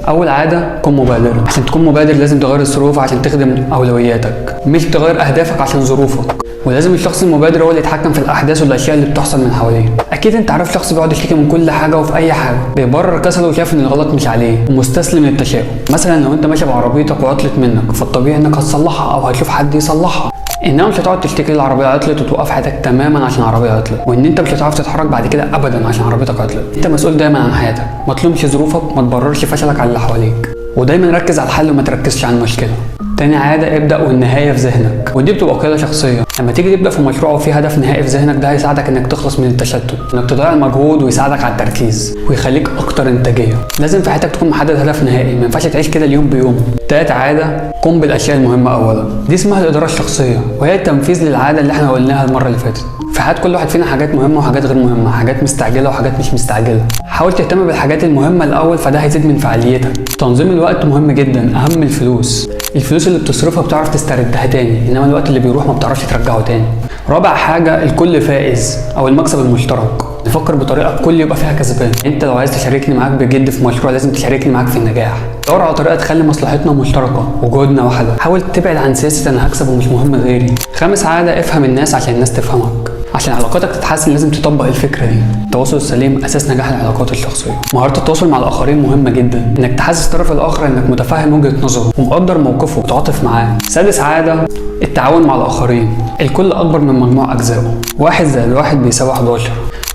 اول عاده كن مبادر. عشان تكون مبادر لازم تغير الظروف عشان تخدم اولوياتك، مش تغير اهدافك عشان ظروفك. ولازم الشخص المبادر هو اللي يتحكم في الاحداث والاشياء اللي بتحصل من حواليه. اكيد انت عارف شخص بيقعد يشتكي من كل حاجه وفي اي حاجه، بيبرر كسله وشايف ان الغلط مش عليه ومستسلم للتشاؤم. مثلا لو انت ماشي بعربيتك وعطلت منك، فالطبيعي انك هتصلحها او هتشوف حد يصلحها، انما مش هتقعد تشتكي العربيه عطلت وتوقف حياتك تماما عشان العربيه عطلت، وان انت مش هتعرف تتحرك بعد كده ابدا عشان عربيتك عطلت. انت مسؤول دايما عن حياتك، ما تلومش ظروفك، ما تبررش فشلك على اللي حواليك، ودايما ركز على الحل وما تركزش على المشكله. تاني عاده ابدا والنهايه في ذهنك، ودي بتبقى قياده شخصيه. لما تيجي تبدا في مشروع وفي هدف نهائي في ذهنك، ده هيساعدك انك تخلص من التشتت، انك تضيع المجهود، ويساعدك على التركيز ويخليك اكتر انتاجيه. لازم في حياتك تكون محدد هدف نهائي، ما ينفعش تعيش كده اليوم بيوم. تالت عاده قم بالاشياء المهمه اولا، دي اسمها الاداره الشخصيه، وهي التنفيذ للعاده اللي احنا قلناها المره اللي فاتت. في حياه كل واحد فينا حاجات مهمه وحاجات غير مهمه، حاجات مستعجله وحاجات مش مستعجله. حاول تهتم بالحاجات المهمه الاول، فده هيزيد من فعاليتك. تنظيم الوقت مهم جدا، اهم من الفلوس. الفلوس اللي بتصرفها بتعرف تستردها تاني، انما الوقت اللي بيروح ما بتعرفش ترجعه تاني. رابع حاجه الكل فائز او المكسب المشترك. نفكر بطريقه الكل يبقى فيها كسبان. انت لو عايز تشاركني معاك بجد في مشروع، لازم تشاركني معاك في النجاح. دور على طريقه تخلي مصلحتنا مشتركه وجهودنا واحده. حاول تبعد عن سياسه انا هكسب ومش مهم غيري. خامس عاده افهم الناس عشان الناس تفهمك. عشان علاقاتك تتحسن لازم تطبق الفكره دي. التواصل السليم اساس نجاح العلاقات الشخصيه. مهاره التواصل مع الاخرين مهمه جدا، انك تحسس الطرف الاخر انك متفهم وجهه نظره ومقدر موقفه وتعاطف معاه. سادس عاده التعاون مع الاخرين. الكل اكبر من مجموع اجزائه. 1 زائد 1 بيساوي 11.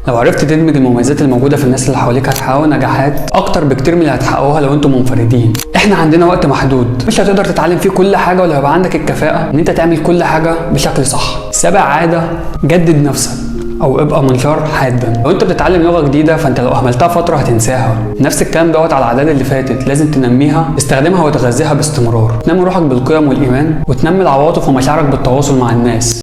لو عرفت تدمج المميزات الموجوده في الناس اللي حواليك، هتحققوا نجاحات اكتر بكتير من اللي هتحققوها لو انتم منفردين. احنا عندنا وقت محدود، مش هتقدر تتعلم فيه كل حاجه، ولا هيبقى عندك الكفاءه ان انت تعمل كل حاجه بشكل صح. 7 عاده جدد نفسك او ابقى منشار حادا. لو انت بتتعلم لغه جديده، فانت لو اهملتها فتره هتنساها. نفس الكلام دوت على العادات اللي فاتت، لازم تنميها، تستخدمها وتغذيها باستمرار. تنمي روحك بالقيم والايمان، وتنمي العواطف ومشاعرك بالتواصل مع الناس.